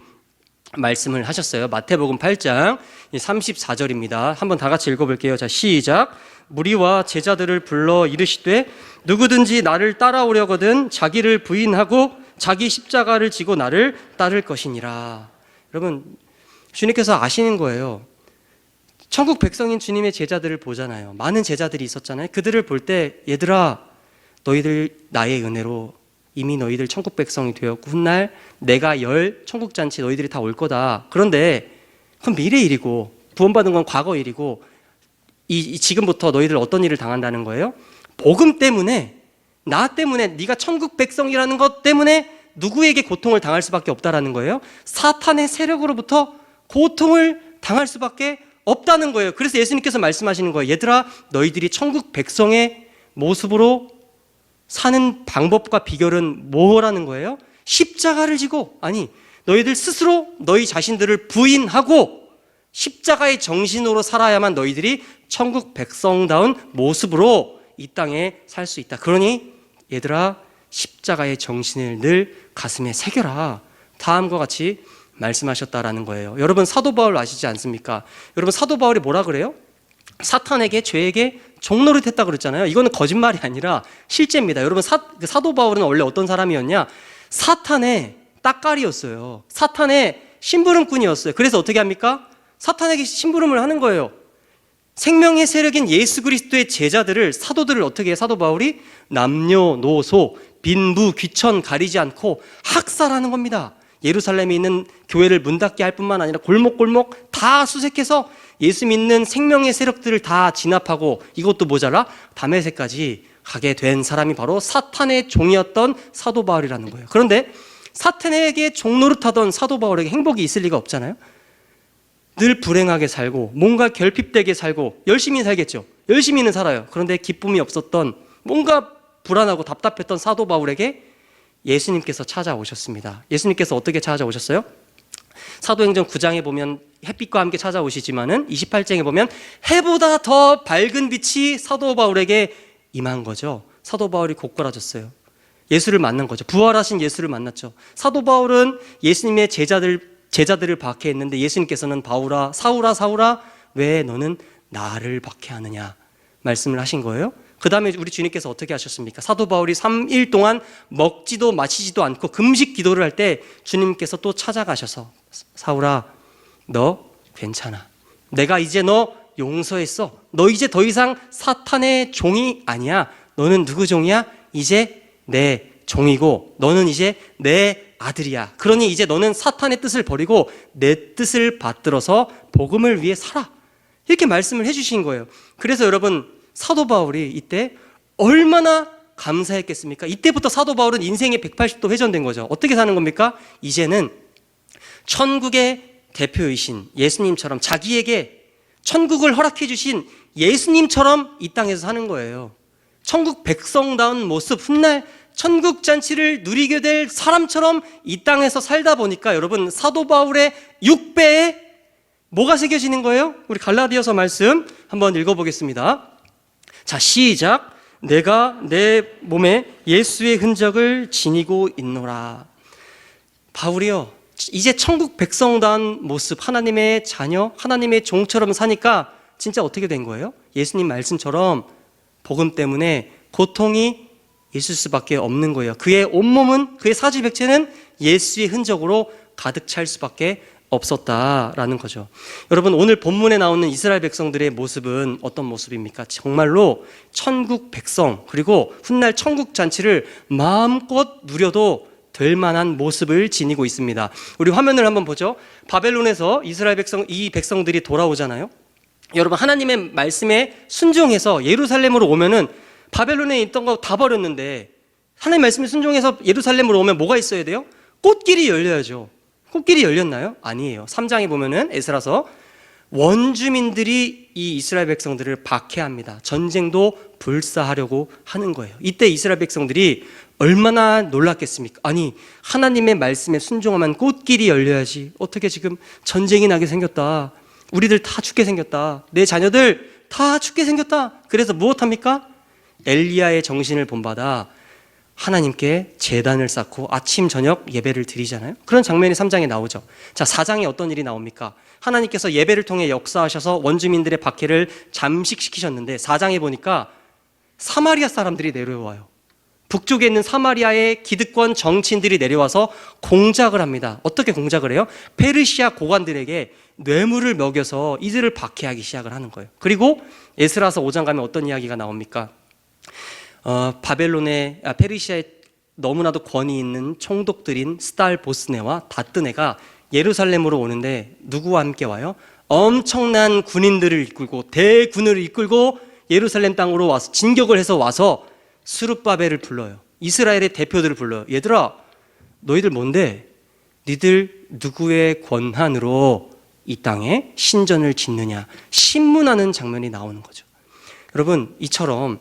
말씀을 하셨어요. 마태복음 8장 34절입니다. 한번 다 같이 읽어볼게요. 자, 시작. 무리와 제자들을 불러 이르시되 누구든지 나를 따라오려거든 자기를 부인하고 자기 십자가를 지고 나를 따를 것이니라. 여러분, 주님께서 아시는 거예요. 천국 백성인 주님의 제자들을 보잖아요. 많은 제자들이 있었잖아요. 그들을 볼 때, 얘들아, 너희들 나의 은혜로 이미 너희들 천국 백성이 되었고 훗날 내가 열 천국 잔치 너희들이 다 올 거다. 그런데 그건 미래 일이고 구원받은 건 과거 일이고 지금부터 너희들 어떤 일을 당한다는 거예요? 복음 때문에, 나 때문에, 네가 천국 백성이라는 것 때문에 누구에게 고통을 당할 수밖에 없다라는 거예요. 사탄의 세력으로부터 고통을 당할 수밖에 없다는 거예요. 그래서 예수님께서 말씀하시는 거예요. 얘들아, 너희들이 천국 백성의 모습으로 사는 방법과 비결은 뭐라는 거예요? 십자가를 지고, 아니, 너희들 스스로 너희 자신들을 부인하고 십자가의 정신으로 살아야만 너희들이 천국 백성다운 모습으로 이 땅에 살 수 있다. 그러니 얘들아, 십자가의 정신을 늘 가슴에 새겨라. 다음과 같이 말씀하셨다라는 거예요. 여러분, 사도 바울 아시지 않습니까? 여러분, 사도 바울이 뭐라 그래요? 사탄에게, 죄에게 종노릇했다 그랬잖아요. 이거는 거짓말이 아니라 실제입니다. 여러분, 사도 바울은 원래 어떤 사람이었냐? 사탄의 따까리였어요. 사탄의 심부름꾼이었어요. 그래서 어떻게 합니까? 사탄에게 심부름을 하는 거예요. 생명의 세력인 예수 그리스도의 제자들을, 사도들을 어떻게 해? 사도 바울이 남녀노소 빈부 귀천 가리지 않고 학살하는 겁니다. 예루살렘에 있는 교회를 문 닫게 할 뿐만 아니라 골목골목 다 수색해서 예수 믿는 생명의 세력들을 다 진압하고, 이것도 모자라 다메섹까지 가게 된 사람이 바로 사탄의 종이었던 사도 바울이라는 거예요. 그런데 사탄에게 종노릇하던 사도 바울에게 행복이 있을 리가 없잖아요. 늘 불행하게 살고 뭔가 결핍되게 살고 열심히 살겠죠. 열심히는 살아요. 그런데 기쁨이 없었던, 뭔가 불안하고 답답했던 사도 바울에게 예수님께서 찾아오셨습니다. 예수님께서 어떻게 찾아오셨어요? 사도행전 9장에 보면 햇빛과 함께 찾아오시지만은 28장에 보면 해보다 더 밝은 빛이 사도 바울에게 임한 거죠. 사도 바울이 고꾸라졌어요. 예수를 만난 거죠. 부활하신 예수를 만났죠. 사도 바울은 예수님의 제자들을 박해했는데 예수님께서는 바울아, 사울아, 사울아, 왜 너는 나를 박해하느냐 말씀을 하신 거예요. 그 다음에 우리 주님께서 어떻게 하셨습니까? 사도 바울이 3일 동안 먹지도 마시지도 않고 금식 기도를 할 때 주님께서 또 찾아가셔서 사울아, 너 괜찮아. 내가 이제 너 용서했어. 너 이제 더 이상 사탄의 종이 아니야. 너는 누구 종이야? 이제 내 종이고 너는 이제 내 아들이야. 그러니 이제 너는 사탄의 뜻을 버리고 내 뜻을 받들어서 복음을 위해 살아. 이렇게 말씀을 해주신 거예요. 그래서 여러분, 사도 바울이 이때 얼마나 감사했겠습니까? 이때부터 사도 바울은 인생의 180도 회전된 거죠. 어떻게 사는 겁니까? 이제는 천국의 대표이신 예수님처럼, 자기에게 천국을 허락해 주신 예수님처럼 이 땅에서 사는 거예요. 천국 백성다운 모습, 훗날 천국 잔치를 누리게 될 사람처럼 이 땅에서 살다 보니까 여러분, 사도 바울의 6배의 뭐가 새겨지는 거예요? 우리 갈라디아서 말씀 한번 읽어보겠습니다. 자, 시작. 내가 내 몸에 예수의 흔적을 지니고 있노라. 바울이요, 이제 천국 백성다운 모습, 하나님의 자녀, 하나님의 종처럼 사니까 진짜 어떻게 된 거예요? 예수님 말씀처럼 복음 때문에 고통이 있을 수밖에 없는 거예요. 그의 온몸은, 그의 사지백체는 예수의 흔적으로 가득 찰 수밖에 없었다라는 거죠. 여러분, 오늘 본문에 나오는 이스라엘 백성들의 모습은 어떤 모습입니까? 정말로 천국 백성, 그리고 훗날 천국 잔치를 마음껏 누려도 될 만한 모습을 지니고 있습니다. 우리 화면을 한번 보죠. 바벨론에서 이스라엘 백성, 이 백성들이 돌아오잖아요. 여러분, 하나님의 말씀에 순종해서 예루살렘으로 오면은 바벨론에 있던 거 다 버렸는데 하나님 말씀에 순종해서 예루살렘으로 오면 뭐가 있어야 돼요? 꽃길이 열려야죠. 꽃길이 열렸나요? 아니에요. 3장에 보면은 에스라서 원주민들이 이 이스라엘 백성들을 박해합니다. 전쟁도 불사하려고 하는 거예요. 이때 이스라엘 백성들이 얼마나 놀랐겠습니까? 아니, 하나님의 말씀에 순종하면 꽃길이 열려야지. 어떻게 지금 전쟁이 나게 생겼다. 우리들 다 죽게 생겼다. 내 자녀들 다 죽게 생겼다. 그래서 무엇합니까? 엘리야의 정신을 본받아 하나님께 제단을 쌓고 아침 저녁 예배를 드리잖아요. 그런 장면이 3장에 나오죠. 자, 4장에 어떤 일이 나옵니까? 하나님께서 예배를 통해 역사하셔서 원주민들의 박해를 잠식시키셨는데 4장에 보니까 사마리아 사람들이 내려와요. 북쪽에 있는 사마리아의 기득권 정치인들이 내려와서 공작을 합니다. 어떻게 공작을 해요? 페르시아 고관들에게 뇌물을 먹여서 이들을 박해하기 시작을 하는 거예요. 그리고 에스라서 5장 가면 어떤 이야기가 나옵니까? 페르시아에 너무나도 권위 있는 총독들인 스달보스네와 다뜨네가 예루살렘으로 오는데 누구와 함께 와요? 엄청난 군인들을 이끌고, 대군을 이끌고 예루살렘 땅으로 와서 진격을 해서 와서 스룹바벨을 불러요. 이스라엘의 대표들을 불러요. 얘들아, 너희들 뭔데? 니들 누구의 권한으로 이 땅에 신전을 짓느냐? 신문하는 장면이 나오는 거죠. 여러분, 이처럼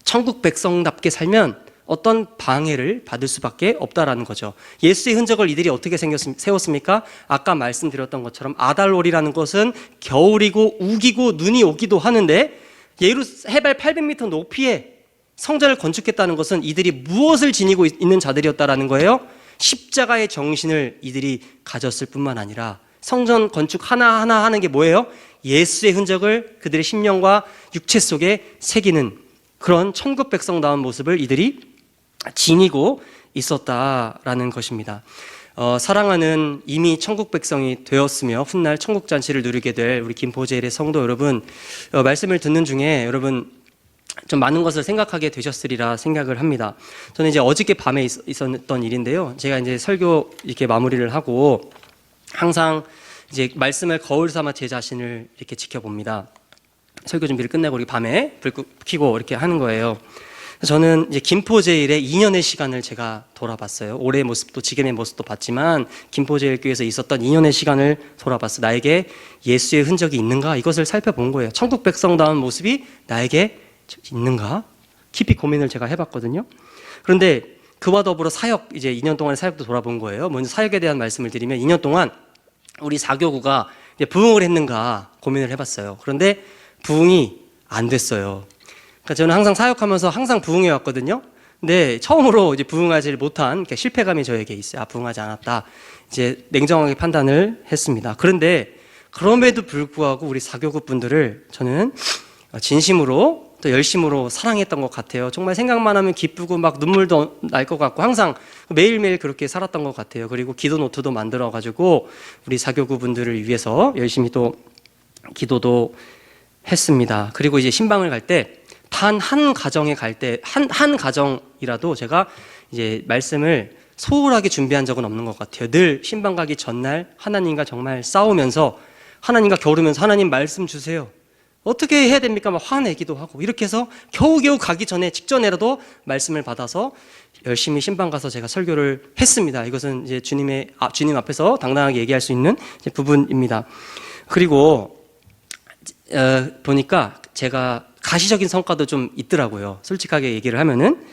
천국 백성답게 살면 어떤 방해를 받을 수밖에 없다라는 거죠. 예수의 흔적을 이들이 어떻게 세웠습니까? 아까 말씀드렸던 것처럼 아달월이라는 것은 겨울이고 우기고 눈이 오기도 하는데 해발 800m 높이에 성전을 건축했다는 것은 이들이 무엇을 지니고 있는 자들이었다라는 거예요? 십자가의 정신을 이들이 가졌을 뿐만 아니라 성전 건축 하나하나 하는 게 뭐예요? 예수의 흔적을 그들의 심령과 육체 속에 새기는 그런 천국 백성다운 모습을 이들이 지니고 있었다라는 것입니다. 사랑하는 이미 천국 백성이 되었으며 훗날 천국 잔치를 누리게 될 우리 김포제일의 성도 여러분, 말씀을 듣는 중에 여러분 좀 많은 것을 생각하게 되셨으리라 생각을 합니다. 저는 이제 어저께 밤에 있었던 일인데요. 제가 이제 설교 이렇게 마무리를 하고 항상 이제 말씀을 거울 삼아 제 자신을 이렇게 지켜봅니다. 설교 준비를 끝내고 우리 밤에 불 켜고 이렇게 하는 거예요. 저는 이제 김포제일의 2년의 시간을 제가 돌아봤어요. 올해의 모습도 지금의 모습도 봤지만 김포제일교회에서 있었던 2년의 시간을 돌아봤어요. 나에게 예수의 흔적이 있는가? 이것을 살펴본 거예요. 천국 백성다운 모습이 나에게 있는가? 깊이 고민을 제가 해봤거든요. 그런데 그와 더불어 사역, 이제 2년 동안의 사역도 돌아본 거예요. 먼저 사역에 대한 말씀을 드리면 2년 동안 우리 사교구가 부흥을 했는가 고민을 해봤어요. 그런데 부흥이 안 됐어요. 그러니까 저는 항상 사역하면서 항상 부흥해 왔거든요. 근데 처음으로 이제 부흥하지 못한 실패감이 저에게 있어요. 부흥하지 않았다. 이제 냉정하게 판단을 했습니다. 그런데 그럼에도 불구하고 우리 사교구 분들을 저는 진심으로 또 열심으로 사랑했던 것 같아요. 정말 생각만 하면 기쁘고 막 눈물도 날 것 같고 항상 매일매일 그렇게 살았던 것 같아요. 그리고 기도 노트도 만들어가지고 우리 사교구 분들을 위해서 열심히 또 기도도 했습니다. 그리고 이제 신방을 갈 때 단 한 가정에 갈 때 한 가정이라도 제가 이제 말씀을 소홀하게 준비한 적은 없는 것 같아요. 늘 신방 가기 전날 하나님과 정말 싸우면서 하나님과 겨루면서 하나님 말씀 주세요. 어떻게 해야 됩니까? 막 화내기도 하고 이렇게 해서 겨우겨우 가기 전에 직전에라도 말씀을 받아서 열심히 신방 가서 제가 설교를 했습니다. 이것은 이제 주님 앞에서 당당하게 얘기할 수 있는 부분입니다. 그리고 보니까 제가 가시적인 성과도 좀 있더라고요. 솔직하게 얘기를 하면은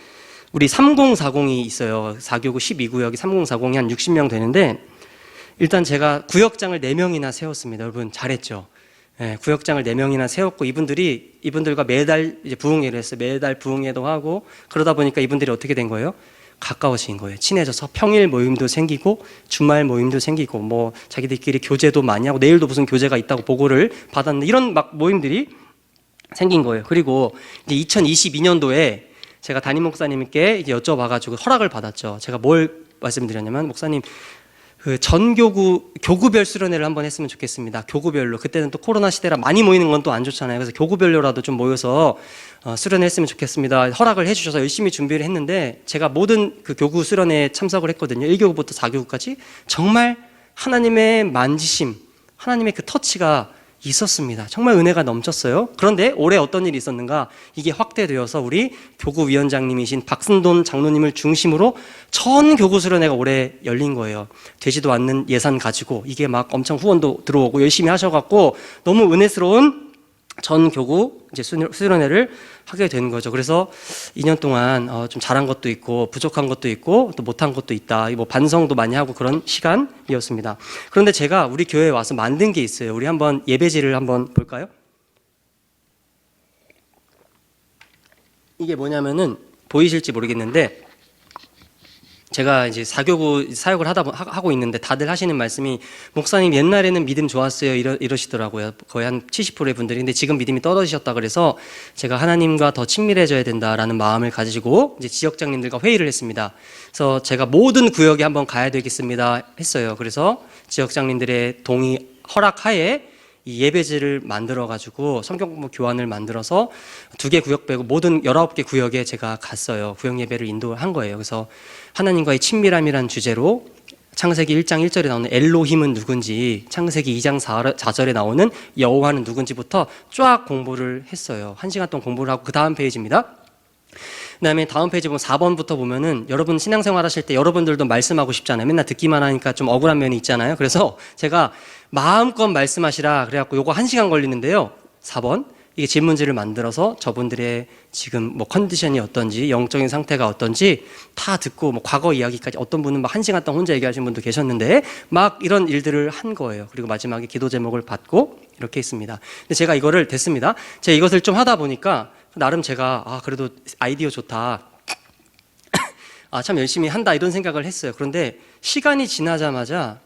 우리 3040이 있어요. 4교구 12구역이 3040이 한 60명 되는데 일단 제가 구역장을 4명이나 세웠습니다. 여러분 잘했죠? 예, 구역장을 4명이나 세웠고 이분들과 매달 이제 부흥회를 했어요. 매달 부흥회도 하고 그러다 보니까 이분들이 어떻게 된 거예요? 가까워진 거예요. 친해져서 평일 모임도 생기고 주말 모임도 생기고 뭐 자기들끼리 교제도 많이 하고 내일도 무슨 교제가 있다고 보고를 받았는데 이런 막 모임들이 생긴 거예요. 그리고 이제 2022년도에 제가 담임 목사님께 이제 여쭤봐가지고 허락을 받았죠. 제가 뭘 말씀드렸냐면 목사님 그 전교구 교구별 수련회를 한번 했으면 좋겠습니다. 교구별로 그때는 또 코로나 시대라 많이 모이는 건 또 안 좋잖아요. 그래서 교구별로라도 좀 모여서 수련회 했으면 좋겠습니다. 허락을 해주셔서 열심히 준비를 했는데 제가 모든 그 교구 수련회에 참석을 했거든요. 1교구부터 4교구까지 정말 하나님의 만지심, 하나님의 그 터치가 있었습니다. 정말 은혜가 넘쳤어요. 그런데 올해 어떤 일이 있었는가? 이게 확대되어서 우리 교구위원장님이신 박순돈 장로님을 중심으로 전 교구 수련회가 올해 열린 거예요. 되지도 않는 예산 가지고 이게 막 엄청 후원도 들어오고 열심히 하셔갖고 너무 은혜스러운 전 교구 이제 수련회를 하게 된 거죠. 그래서 2년 동안 좀 잘한 것도 있고 부족한 것도 있고 또 못한 것도 있다. 뭐 반성도 많이 하고 그런 시간이었습니다. 그런데 제가 우리 교회에 와서 만든 게 있어요. 우리 한번 예배지를 한번 볼까요? 이게 뭐냐면은 보이실지 모르겠는데 제가 이제 4교구 사역을 하고 있는데 다들 하시는 말씀이 목사님 옛날에는 믿음 좋았어요 이러시더라고요. 거의 한 70%의 분들이. 근데 지금 믿음이 떨어지셨다 그래서 제가 하나님과 더 친밀해져야 된다라는 마음을 가지고 이제 지역장님들과 회의를 했습니다. 그래서 제가 모든 구역에 한번 가야 되겠습니다 했어요. 그래서 지역장님들의 동의 허락하에 이 예배지를 만들어가지고 성경 공부 교환을 만들어서 2개 구역 빼고 모든 19개 구역에 제가 갔어요. 구역 예배를 인도한 거예요. 그래서 하나님과의 친밀함이란 주제로 창세기 1장 1절에 나오는 엘로힘은 누군지, 창세기 2장 4절에 나오는 여호와는 누군지부터 쫙 공부를 했어요. 1시간 동안 공부를 하고 그 다음 페이지입니다. 그 다음에 다음 페이지 보면 4번부터 보면은 여러분 신앙생활 하실 때 여러분들도 말씀하고 싶잖아요. 맨날 듣기만 하니까 좀 억울한 면이 있잖아요. 그래서 제가 마음껏 말씀하시라 그래갖고 요거 1시간 걸리는데요. 4번 이게 질문지를 만들어서 저분들의 지금 뭐 컨디션이 어떤지 영적인 상태가 어떤지 다 듣고 뭐 과거 이야기까지 어떤 분은 막 1시간 동안 혼자 얘기하시는 분도 계셨는데 막 이런 일들을 한 거예요. 그리고 마지막에 기도 제목을 받고 이렇게 했습니다. 근데 제가 이거를 됐습니다. 제가 이것을 좀 하다 보니까 나름 제가 그래도 아이디어 좋다. 참 열심히 한다 이런 생각을 했어요. 그런데 시간이 지나자마자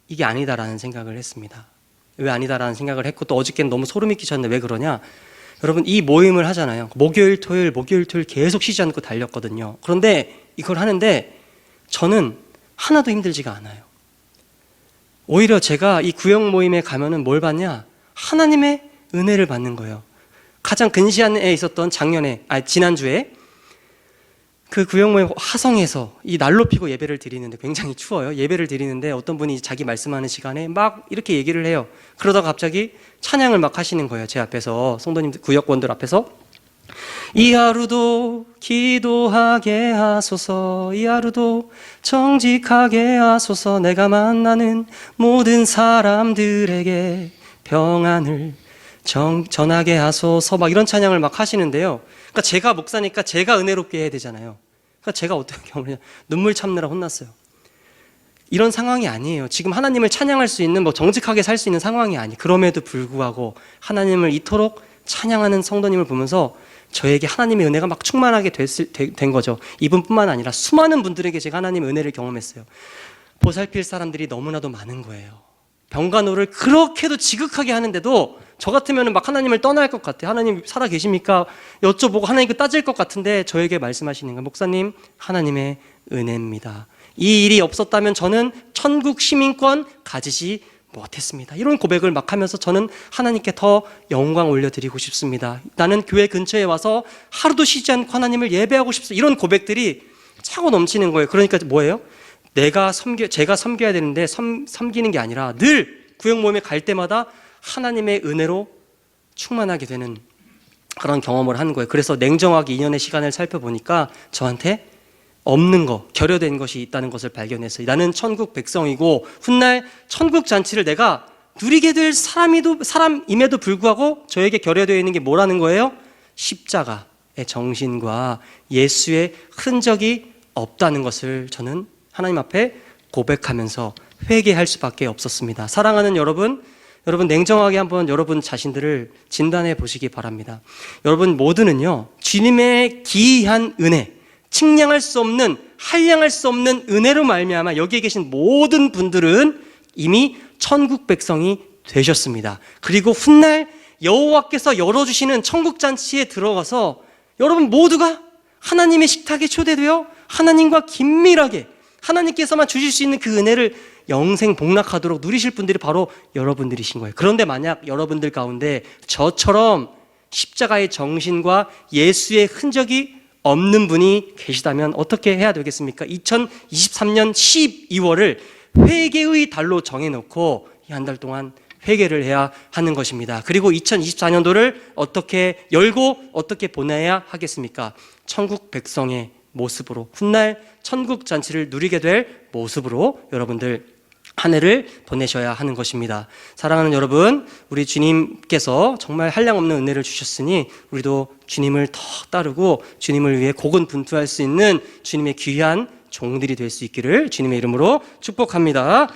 이게 아니다라는 생각을 했습니다. 왜 아니다라는 생각을 했고 또 어저께는 너무 소름이 끼쳤는데 왜 그러냐? 여러분 이 모임을 하잖아요. 목요일 토요일 계속 쉬지 않고 달렸거든요. 그런데 이걸 하는데 저는 하나도 힘들지가 않아요. 오히려 제가 이 구역 모임에 가면은 뭘 받냐? 하나님의 은혜를 받는 거예요. 가장 근시안에 있었던 지난주에 그 구역 모임 화성에서 이 난로 피고 예배를 드리는데 굉장히 추워요. 예배를 드리는데 어떤 분이 자기 말씀하는 시간에 막 이렇게 얘기를 해요. 그러다가 갑자기 찬양을 막 하시는 거예요. 제 앞에서 성도님들 구역원들 앞에서 이 하루도 기도하게 하소서 이 하루도 정직하게 하소서 내가 만나는 모든 사람들에게 평안을 전하게 하소서 막 이런 찬양을 막 하시는데요. 그러니까 제가 목사니까 제가 은혜롭게 해야 되잖아요. 그러니까 제가 어떻게 하면 눈물 참느라 혼났어요. 이런 상황이 아니에요. 지금 하나님을 찬양할 수 있는 정직하게 살 수 있는 상황이 아니에요. 그럼에도 불구하고 하나님을 이토록 찬양하는 성도님을 보면서 저에게 하나님의 은혜가 막 충만하게 된 거죠. 이분뿐만 아니라 수많은 분들에게 제가 하나님의 은혜를 경험했어요. 보살필 사람들이 너무나도 많은 거예요. 병간호를 그렇게도 지극하게 하는데도 저 같으면 막 하나님을 떠날 것 같아요. 하나님 살아 계십니까? 여쭤보고 하나님께 따질 것 같은데 저에게 말씀하시는 거예요. 목사님, 하나님의 은혜입니다. 이 일이 없었다면 저는 천국 시민권 가지지 못했습니다. 이런 고백을 막 하면서 저는 하나님께 더 영광 올려드리고 싶습니다. 나는 교회 근처에 와서 하루도 쉬지 않고 하나님을 예배하고 싶습니다. 이런 고백들이 차고 넘치는 거예요. 그러니까 뭐예요? 제가 섬겨야 되는데 섬기는 게 아니라 늘 구역 모임에 갈 때마다 하나님의 은혜로 충만하게 되는 그런 경험을 하는 거예요. 그래서 냉정하게 2년의 시간을 살펴보니까 저한테 없는 거, 결여된 것이 있다는 것을 발견했어요. 나는 천국 백성이고 훗날 천국 잔치를 내가 누리게 될 사람임에도 불구하고 저에게 결여되어 있는 게 뭐라는 거예요? 십자가의 정신과 예수의 흔적이 없다는 것을 저는 하나님 앞에 고백하면서 회개할 수밖에 없었습니다. 사랑하는 여러분, 냉정하게 한번 여러분 자신들을 진단해 보시기 바랍니다. 여러분 모두는요, 주님의 기이한 은혜, 측량할 수 없는, 한량할 수 없는 은혜로 말미암아 여기에 계신 모든 분들은 이미 천국 백성이 되셨습니다. 그리고 훗날 여호와께서 열어주시는 천국 잔치에 들어가서 여러분 모두가 하나님의 식탁에 초대되어 하나님과 긴밀하게, 하나님께서만 주실 수 있는 그 은혜를 영생 복락하도록 누리실 분들이 바로 여러분들이신 거예요. 그런데 만약 여러분들 가운데 저처럼 십자가의 정신과 예수의 흔적이 없는 분이 계시다면 어떻게 해야 되겠습니까? 2023년 12월을 회개의 달로 정해놓고 이 한 달 동안 회개를 해야 하는 것입니다. 그리고 2024년도를 어떻게 열고 어떻게 보내야 하겠습니까? 천국 백성의 모습으로, 훗날 천국 잔치를 누리게 될 모습으로 여러분들 한 해를 보내셔야 하는 것입니다. 사랑하는 여러분, 우리 주님께서 정말 한량없는 은혜를 주셨으니 우리도 주님을 더 따르고 주님을 위해 고군분투할 수 있는 주님의 귀한 종들이 될 수 있기를 주님의 이름으로 축복합니다.